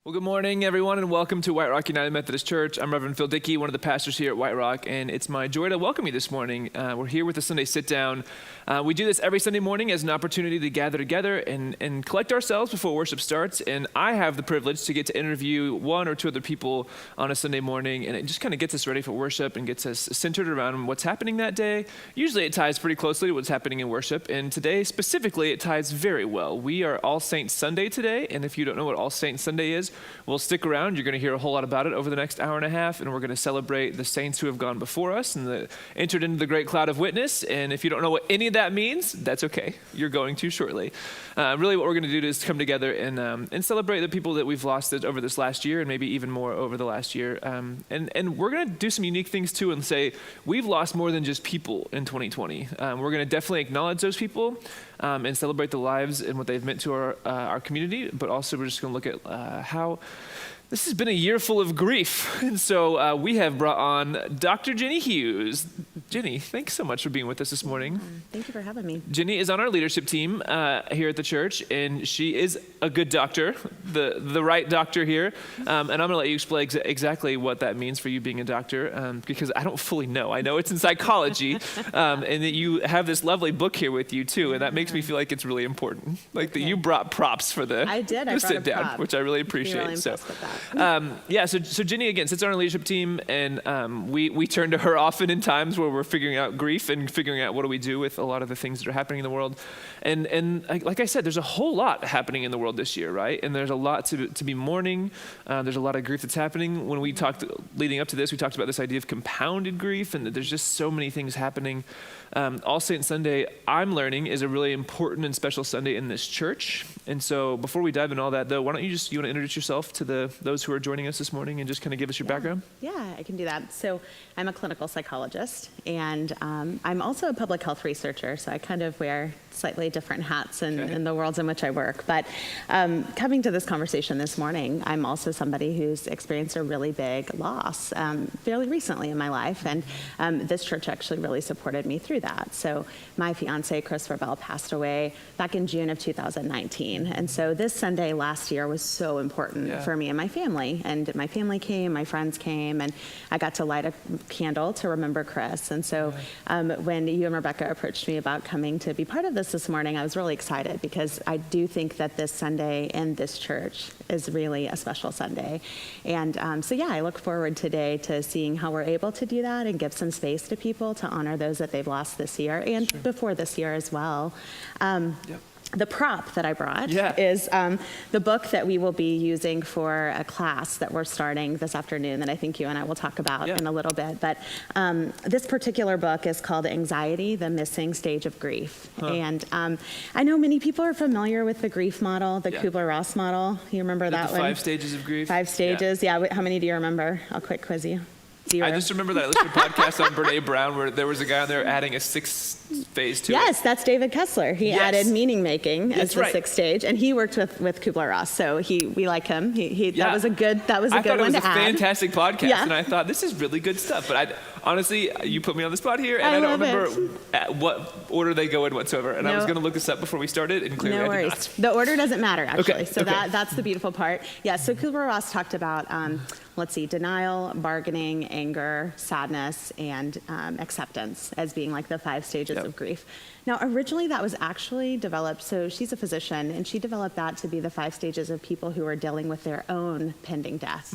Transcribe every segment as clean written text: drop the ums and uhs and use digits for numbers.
Well, good morning, everyone, and welcome to White Rock United Methodist Church. I'm Reverend Phil Dickey, one of the pastors here at White Rock, and it's my joy to welcome you this morning. We're here with the Sunday Sit Down. We do this every Sunday morning as an opportunity to gather together and collect ourselves before worship starts, and I have the privilege to get to interview one or two other people on a Sunday morning, and it just kind of gets us ready for worship and gets us centered around what's happening that day. Usually it ties pretty closely to what's happening in worship, and today specifically it ties very well. We are All Saints Sunday today, and if you don't know what All Saints Sunday is, well, stick around. You're going to hear a whole lot about it over the next hour and a half, and we're going to celebrate the saints who have gone before us and entered into the great cloud of witness. And if you don't know what any of that means, that's okay. You're going to shortly. Really what we're going to do is come together and celebrate the people that we've lost over this last year and maybe even more over the last year. And we're going to do some unique things too and say we've lost more than just people in 2020. We're going to definitely acknowledge those people and celebrate the lives and what they've meant to our community, but also we're just going to look at how this has been a year full of grief. And so we have brought on Dr. Jenny Hughes. Jenny, thanks so much for being with us this morning. Thank you for having me. Jenny is on our leadership team here at the church, and she is a good doctor, the right doctor here. And I'm going to let you explain exactly what that means for you being a doctor, because I don't fully know. I know it's in psychology, and that you have this lovely book here with you too, and that makes me feel like it's really important. Like that you brought props for the sit down, which I really appreciate. Really so. With that. So Jenny, again, sits on our leadership team, and we turn to her often in times where we're figuring out grief and figuring out what do we do with a lot of the things that are happening in the world. And like I said, there's a whole lot happening in the world this year, right? And there's a lot to be mourning. There's a lot of grief that's happening. When we talked, leading up to this, we talked about this idea of compounded grief, and that there's just so many things happening. All Saints Sunday, I'm learning, is a really important and special Sunday in this church. And so before we dive into all that, though, why don't you want to introduce yourself to those who are joining us this morning and just kind of give us your background? Yeah, I can do that. So I'm a clinical psychologist, and I'm also a public health researcher, so I kind of wear slightly different hats in the worlds in which I work. But coming to this conversation this morning, I'm also somebody who's experienced a really big loss fairly recently in my life, and this church actually really supported me through that. So my fiance, Christopher Bell, passed away back in June of 2019, and so this Sunday last year was so important for me and my family. And my family came, my friends came, and I got to light a candle to remember Chris. And so when you and Rebecca approached me about coming to be part of this morning, I was really excited because I do think that this Sunday in this church is really a special Sunday. And I look forward today to seeing how we're able to do that and give some space to people to honor those that they've lost this year and before this year as well. The prop that I brought is the book that we will be using for a class that we're starting this afternoon that I think you and I will talk about in a little bit. But this particular book is called Anxiety, the Missing Stage of Grief. And I know many people are familiar with the grief model, the Kubler-Ross model. You remember that one? 5 stages of grief. 5 stages, How many do you remember? I'll quick quiz you. 0. I just remember that I listened to a podcast on Brene Brown where there was a guy on there adding a 6th phase to it. Yes, that's David Kessler. He added meaning making as the 6th stage, and he worked with Kubler-Ross, so we like him. That was a good one to add. I thought it was a fantastic podcast, and I thought this is really good stuff. But honestly, you put me on the spot here, and I don't remember what order they go in whatsoever. And I was going to look this up before we started, and clearly I did not. The order doesn't matter, actually. Okay. That's the beautiful part. Yeah. So Kubler-Ross talked about denial, bargaining, anger, sadness, and acceptance as being like the 5 stages of grief. Now, originally that was actually developed, so she's a physician, and she developed that to be the 5 stages of people who are dealing with their own pending death.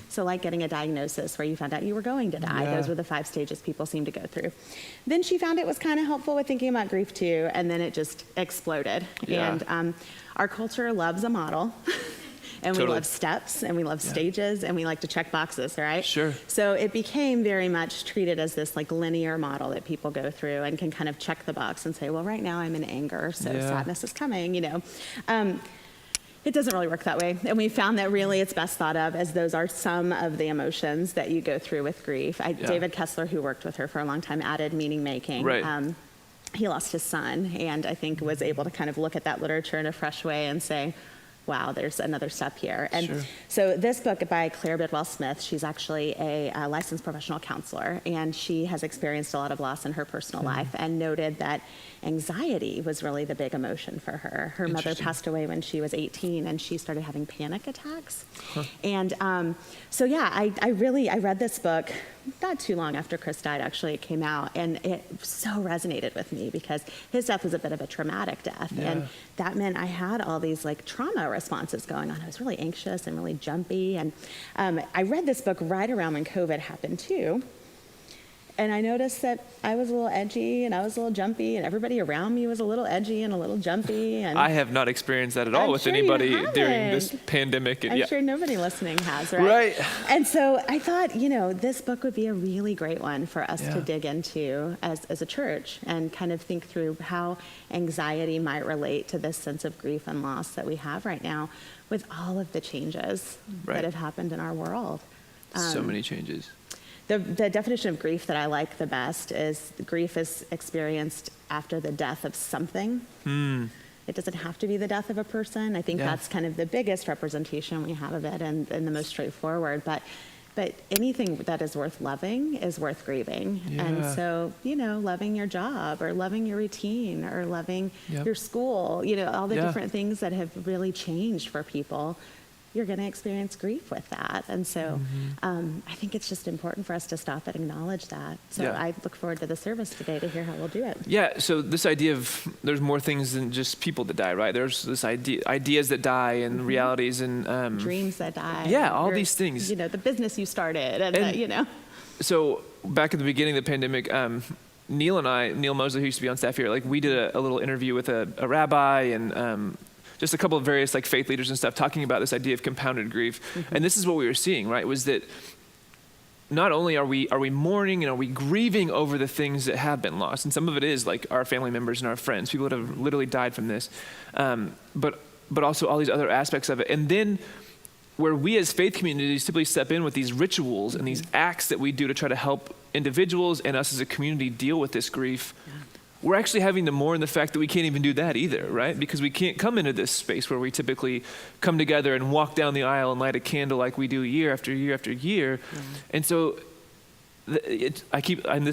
So like getting a diagnosis where you found out you were going to die. Those were the 5 stages people seem to go through. Then she found it was kind of helpful with thinking about grief too, and then it just exploded. And our culture loves a model. And we love steps, and we love stages, and we like to check boxes, right? Sure. So it became very much treated as this like linear model that people go through and can kind of check the box and say, well, right now I'm in anger, so sadness is coming, It doesn't really work that way. And we found that really it's best thought of as those are some of the emotions that you go through with grief. David Kessler, who worked with her for a long time, added meaning making. Right. He lost his son, and I think was able to kind of look at that literature in a fresh way and say, wow, there's another step here. And Sure. so this book by Claire Bidwell Smith, she's actually a licensed professional counselor, and she has experienced a lot of loss in her personal life and noted that anxiety was really the big emotion for her. Her mother passed away when she was 18, and she started having panic attacks. And so yeah, I read this book not too long after Chris died. Actually, it came out, and it so resonated with me because his death was a bit of a traumatic death, and that meant I had all these like trauma responses going on. I was really anxious and really jumpy, and I read this book right around when COVID happened too. And I noticed that I was a little edgy and I was a little jumpy, and everybody around me was a little edgy and a little jumpy. And I have not experienced that at all with anybody during this pandemic. And I'm sure nobody listening has, right? Right. And so I thought, this book would be a really great one for us to dig into as a church and kind of think through how anxiety might relate to this sense of grief and loss that we have right now with all of the changes that have happened in our world. So many changes. The definition of grief that I like the best is grief is experienced after the death of something. It doesn't have to be the death of a person. I think that's kind of the biggest representation we have of it and the most straightforward. But anything that is worth loving is worth grieving. And so, loving your job or loving your routine or loving your school, all the different things that have really changed for people, you're going to experience grief with that. And so I think it's just important for us to stop and acknowledge that. So I look forward to the service today to hear how we'll do it. Yeah, so this idea of there's more things than just people that die, right? There's this ideas that die and realities and... dreams that die. Yeah, all these things. The business you started and So back at the beginning of the pandemic, Neil Mosley, who used to be on staff here, we did a little interview with a rabbi and... just a couple of various faith leaders and stuff talking about this idea of compounded grief. And this is what we were seeing, right, was that not only are we mourning and are we grieving over the things that have been lost, and some of it is our family members and our friends, people that have literally died from this, but also all these other aspects of it. And then where we as faith communities typically step in with these rituals and these acts that we do to try to help individuals and us as a community deal with this grief, we're actually having to mourn the fact that we can't even do that either, right? Because we can't come into this space where we typically come together and walk down the aisle and light a candle like we do year after year after year. And so this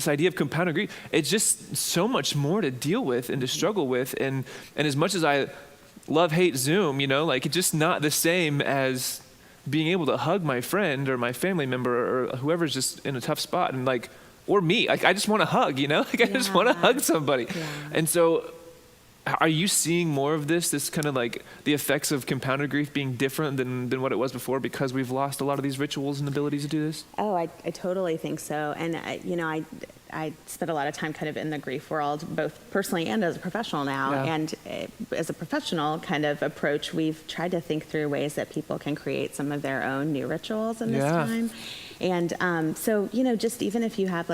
idea of compounded grief, it's just so much more to deal with and to struggle with. And as much as I hate Zoom, it's just not the same as being able to hug my friend or my family member or whoever's just in a tough spot and or me, I just want to hug, I just want to hug somebody. And so are you seeing more of this kind of the effects of compounded grief being different than what it was before because we've lost a lot of these rituals and abilities to do this? Oh, I totally think so. And, I spent a lot of time kind of in the grief world, both personally and as a professional now. And as a professional kind of approach, we've tried to think through ways that people can create some of their own new rituals in this time. And so, just even if you have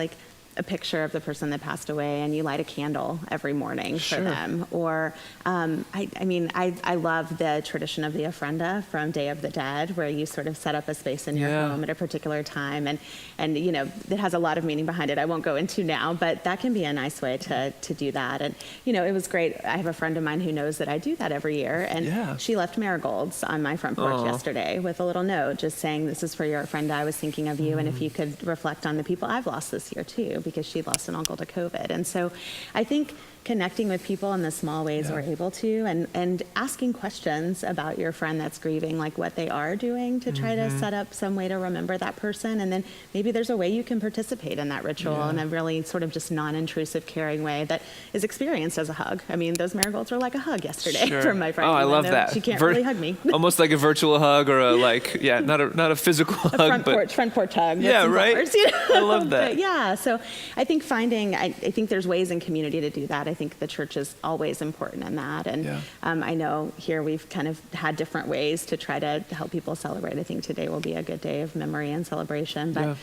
a picture of the person that passed away and you light a candle every morning for them. Or, I love the tradition of the ofrenda from Day of the Dead, where you sort of set up a space in your home at a particular time. And it has a lot of meaning behind it. I won't go into now, but that can be a nice way to do that. And, it was great. I have a friend of mine who knows that I do that every year. And she left marigolds on my front porch yesterday with a little note just saying, this is for your friend. I was thinking of you. And if you could reflect on the people I've lost this year too, because she lost an uncle to COVID. And so I think connecting with people in the small ways we're able to and asking questions about your friend that's grieving, what they are doing to try to set up some way to remember that person. And then maybe there's a way you can participate in that ritual in a really sort of just non-intrusive, caring way that is experienced as a hug. I mean, those marigolds were like a hug yesterday from my friend. Oh, I love that. She can't really hug me. Almost like a virtual hug or not a physical hug. Front porch hug. Yeah, right? Bars, I love that. But so I think I think there's ways in community to do that. I think the church is always important in that. And I know here we've kind of had different ways to try to help people celebrate. I think today will be a good day of memory and celebration. But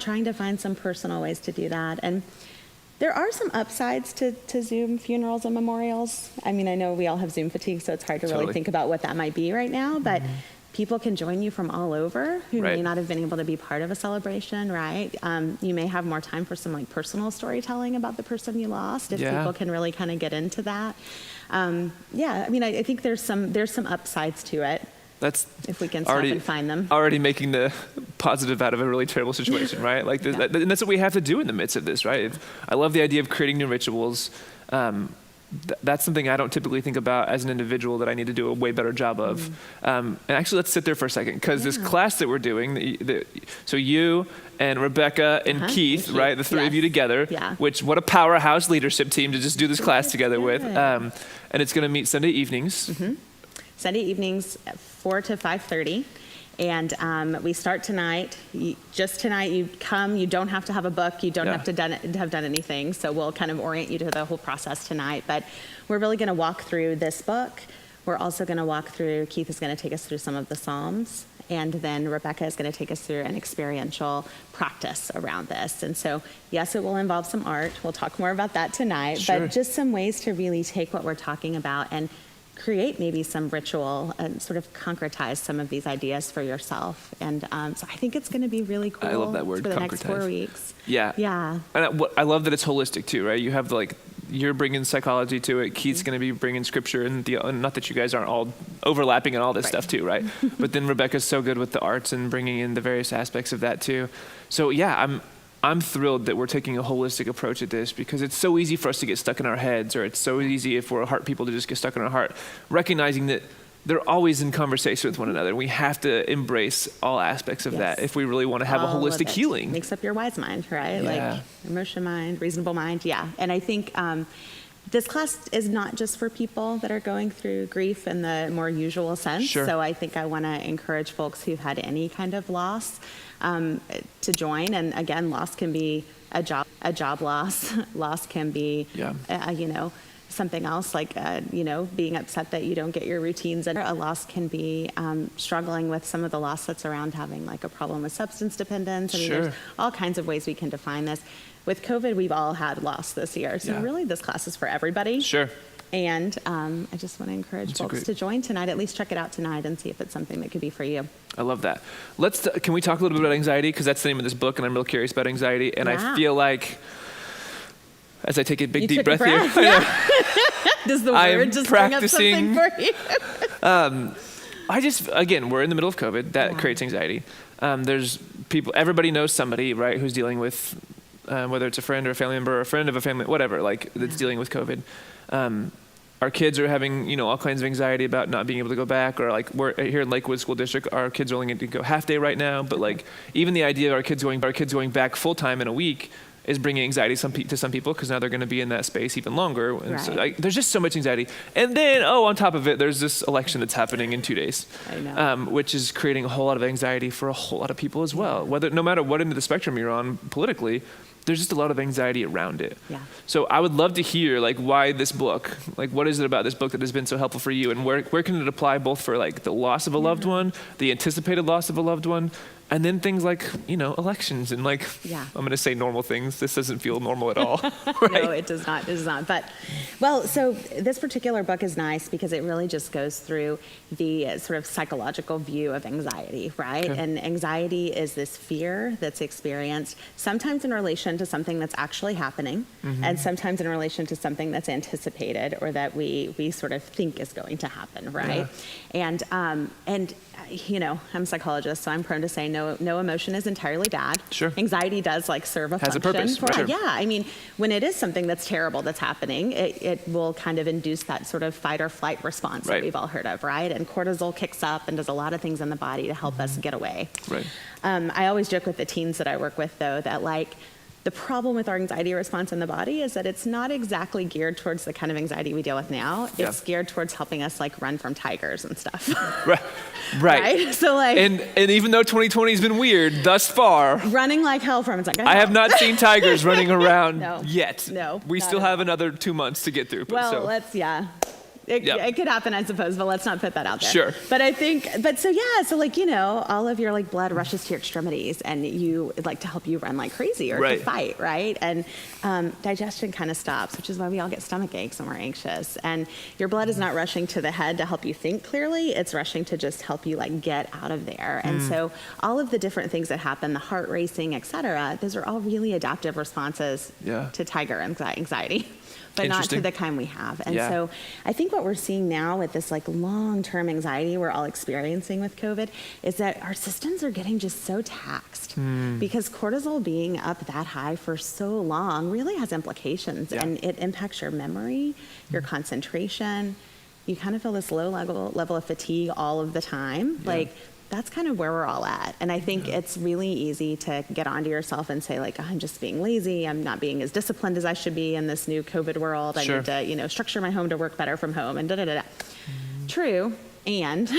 trying to find some personal ways to do that. And there are some upsides to Zoom funerals and memorials. I mean, I know we all have Zoom fatigue, so it's hard to really think about what that might be right now. But people can join you from all over who Right. may not have been able to be part of a celebration, right? You may have more time for some like personal storytelling about the person you lost if Yeah. people can really kind of get into that. Yeah, I mean, I think there's some upsides to it That's if we can stop and find them. already making the positive out of a really terrible situation, right? Like, Yeah. and that's what we have to do in the midst of this, right? I love the idea of creating new rituals. That's something I don't typically think about as an individual that I need to do a way better job of. And actually, let's sit there for a second, because this class that we're doing, so you and Rebecca and Keith, and right? Keith, The three of you yes. together, Yeah. which what a powerhouse leadership team to just do this class together with. good. And it's going to meet Sunday evenings. Sunday evenings at 4 to 5:30. And we start tonight. Just tonight, you come. You don't have to have a book. You don't Yeah. have to have done anything. So we'll kind of orient you to the whole process tonight. But we're really going to walk through this book. We're also going to walk through, Keith is going to take us through some of the Psalms. And then Rebecca is going to take us through an experiential practice around this. And so, yes, it will involve some art. We'll talk more about that tonight. Sure. But just some ways to really take what we're talking about and create maybe some ritual and sort of concretize some of these ideas for yourself. And so I think it's going to be really cool I love that word, for the next 4 concretize. weeks. Yeah. Yeah. And I love that it's holistic too, right? You have you're bringing psychology to it. Keith's going to be bringing scripture, and not that you guys aren't all overlapping and all this stuff too, right? But then Rebecca's so good with the arts and bringing in the various aspects of that too. So yeah, I'm thrilled that we're taking a holistic approach at this, because it's so easy for us to get stuck in our heads, or it's so easy if we're heart people to just get stuck in our heart, recognizing that they're always in conversation with one another. We have to embrace all aspects of that if we really want to have a All of holistic it. healing. Makes up your wise mind, right? Yeah. Like emotion mind, reasonable mind. Yeah. And I think this class is not just for people that are going through grief in the more usual sense. Sure. So I think I want to encourage folks who've had any kind of loss to join. And again, loss can be a job loss. Loss can be, something else like, being upset that you don't get your routines. And a loss can be struggling with some of the loss that's around having like a problem with substance dependence. I mean, Sure. there's all kinds of ways we can define this. With COVID, we've all had loss this year. So really this class is for everybody. Sure. And I just want to encourage folks to join tonight, at least check it out tonight and see if it's something that could be for you. I love that. Can we talk a little bit about anxiety? Because that's the name of this book, and I'm real curious about anxiety. And I feel like, as I take a big, deep breath here, Yeah. Does the I am word just practicing- bring up something for you? again, we're in the middle of COVID. That creates anxiety. There's people, everybody knows somebody, right, who's dealing with, whether it's a friend or a family member or a friend of a family, whatever, that's dealing with COVID. Our kids are having, all kinds of anxiety about not being able to go back, or we're here in Lakewood School District, our kids are only going to go half day right now. But even the idea of our kids going back full time in a week is bringing anxiety to some people, because now they're going to be in that space even longer. And so, there's just so much anxiety. And then, on top of it, there's this election that's happening in 2 days, I know. which is creating a whole lot of anxiety for a whole lot of people as well. No matter what end of the spectrum you're on politically, there's just a lot of anxiety around it. Yeah. So I would love to hear why this book, what is it about this book that has been so helpful for you, and where can it apply both for the loss of a loved one, the anticipated loss of a loved one, and then things like, elections and I'm going to say normal things. This doesn't feel normal at all. Right? No, it does not. It does not. But, so this particular book is nice because it really just goes through the sort of psychological view of anxiety, right? Okay. And anxiety is this fear that's experienced sometimes in relation to something that's actually happening, and sometimes in relation to something that's anticipated or that we sort of think is going to happen, right? Yeah. And I'm a psychologist, so I'm prone to say no emotion is entirely bad. Sure. Anxiety does serve a Has a function. purpose, right. Yeah, I mean, when it is something that's terrible that's happening, it will kind of induce that sort of fight or flight response that we've all heard of, right? And cortisol kicks up and does a lot of things in the body to help us get away. Right. I always joke with the teens that I work with, though, that the problem with our anxiety response in the body is that it's not exactly geared towards the kind of anxiety we deal with now. It's geared towards helping us run from tigers and stuff. Right. Right? So and even though 2020 has been weird thus far, running like hell from it's I have not seen tigers running around No. yet. No, We not still at have all. another 2 months to get through. Well, It could happen, I suppose, but let's not put that out there. Sure. But I think, so like, all of your like blood rushes to your extremities and you like to help you run like crazy or to fight, right? And digestion kind of stops, which is why we all get stomach aches when we're anxious. And your blood is not rushing to the head to help you think clearly. It's rushing to just help you like get out of there. And so all of the different things that happen, the heart racing, et cetera, those are all really adaptive responses to tiger anxiety. But not to the kind we have. And so I think what we're seeing now with this like long-term anxiety we're all experiencing with COVID is that our systems are getting just so taxed because cortisol being up that high for so long really has implications and it impacts your memory, your concentration. You kind of feel this low level of fatigue all of the time. Like that's kind of where we're all at. And I think it's really easy to get onto yourself and say like, oh, I'm just being lazy. I'm not being as disciplined as I should be in this new COVID world. I need to, structure my home to work better from home and da-da-da-da. True. And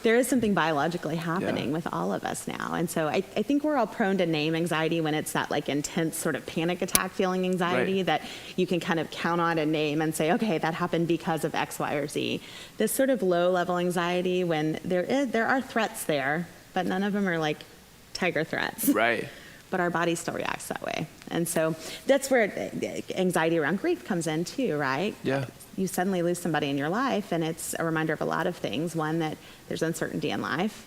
there is something biologically happening with all of us now. And so I think we're all prone to name anxiety when it's that like intense sort of panic attack feeling anxiety that you can kind of count on and name and say, okay, that happened because of X, Y, or Z. This sort of low level anxiety when there are threats there, but none of them are like tiger threats. Right. But our body still reacts that way. And so that's where anxiety around grief comes in too, right? Yeah. You suddenly lose somebody in your life, and it's a reminder of a lot of things. One, that there's uncertainty in life.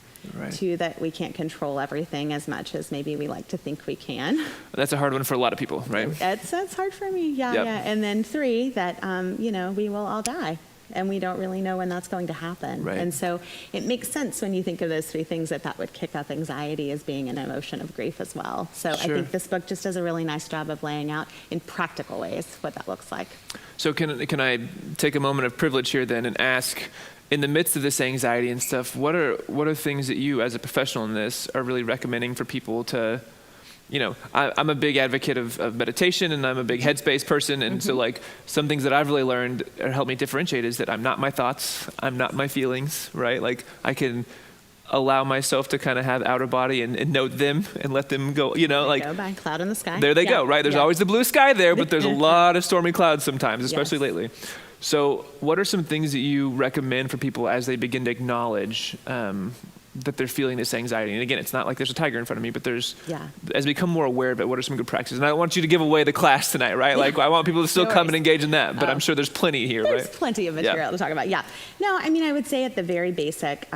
Two, that we can't control everything as much as maybe we like to think we can. That's a hard one for a lot of people, right? That's hard for me, yeah. And then three, that, we will all die. And we don't really know when that's going to happen. And so it makes sense when you think of those three things that would kick up anxiety as being an emotion of grief as well. So I think this book just does a really nice job of laying out in practical ways what that looks like. So can I take a moment of privilege here then and ask, in the midst of this anxiety and stuff, what are things that you as a professional in this are really recommending for people to, I'm a big advocate of meditation and I'm a big headspace person. And so like some things that I've really learned or helped me differentiate is that I'm not my thoughts, I'm not my feelings, right? Like I can allow myself to kind of have outer body and note them and let them go, like go by cloud in the sky. There they go, right? There's always the blue sky there, but there's a lot of stormy clouds sometimes, especially lately. So what are some things that you recommend for people as they begin to acknowledge that they're feeling this anxiety? And again, it's not like there's a tiger in front of me, but as we become more aware of it, what are some good practices? And I don't want you to give away the class tonight, right? Like I want people to still come and engage in that, but I'm sure there's plenty here, there's plenty of material to talk about, No, I mean, I would say at the very basic,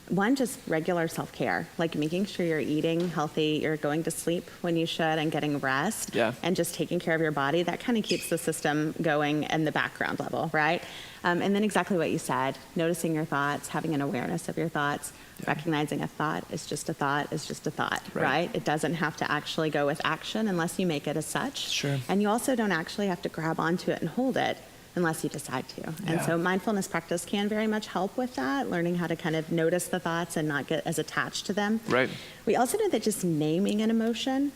one, just regular self-care, like making sure you're eating healthy, you're going to sleep when you should and getting rest and just taking care of your body. That kind of keeps the system going in the background level, right? And then exactly what you said, noticing your thoughts, having an awareness of your thoughts, recognizing a thought is just a thought is just a thought, right? It doesn't have to actually go with action unless you make it as such. And you also don't actually have to grab onto it and hold it unless you decide to. And so mindfulness practice can very much help with that, learning how to kind of notice the thoughts and not get as attached to them. We also know that just naming an emotion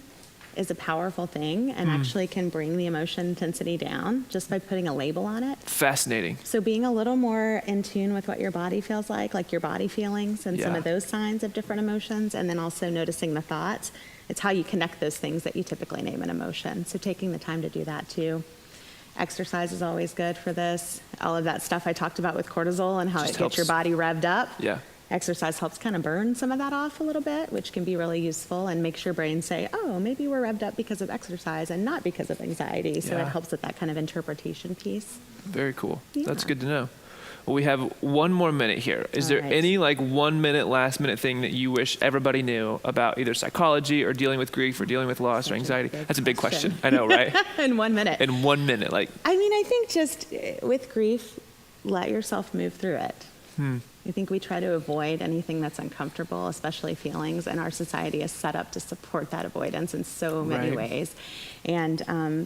is a powerful thing and actually can bring the emotion intensity down just by putting a label on it. Fascinating. So being a little more in tune with what your body feels like your body feelings and some of those signs of different emotions, and then also noticing the thoughts. It's how you connect those things that you typically name an emotion. So taking the time to do that too. Exercise is always good for this. All of that stuff I talked about with cortisol and how it gets your body revved up. Exercise helps kind of burn some of that off a little bit, which can be really useful and makes your brain say, oh, maybe we're revved up because of exercise and not because of anxiety. So it helps with that kind of interpretation piece. Very cool. That's good to know. Well, we have one more minute here. Is there any like 1 minute, last minute thing that you wish everybody knew about either psychology or dealing with grief or dealing with loss or anxiety? That's a big question. I know, right? In 1 minute. In 1 minute, like. I mean, I think just with grief, let yourself move through it. I think we try to avoid anything that's uncomfortable, especially feelings, and our society is set up to support that avoidance in so many ways. And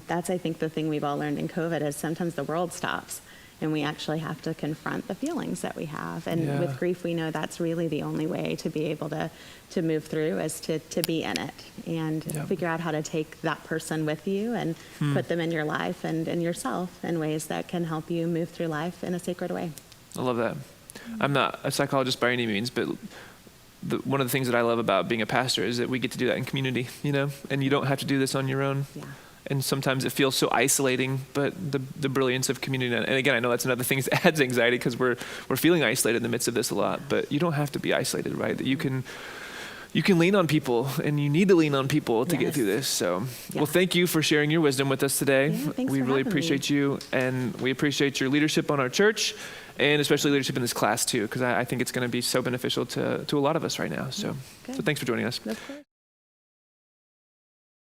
that's, I think, the thing we've all learned in COVID is sometimes the world stops. And we actually have to confront the feelings that we have. And with grief, we know that's really the only way to be able to move through is to be in it and figure out how to take that person with you and put them in your life and in yourself in ways that can help you move through life in a sacred way. I love that. I'm not a psychologist by any means, but one of the things that I love about being a pastor is that we get to do that in community, and you don't have to do this on your own. and sometimes it feels so isolating, but the brilliance of community, and again, I know that's another thing that adds anxiety because we're feeling isolated in the midst of this a lot, but you don't have to be isolated, right? That you can lean on people, and you need to lean on people to get through this. So, well, thank you for sharing your wisdom with us today. Thanks we for really having appreciate me. you, and we appreciate your leadership on our church, and especially leadership in this class too, because I think it's going to be so beneficial to a lot of us right now. So Good. thanks for joining us. Of course.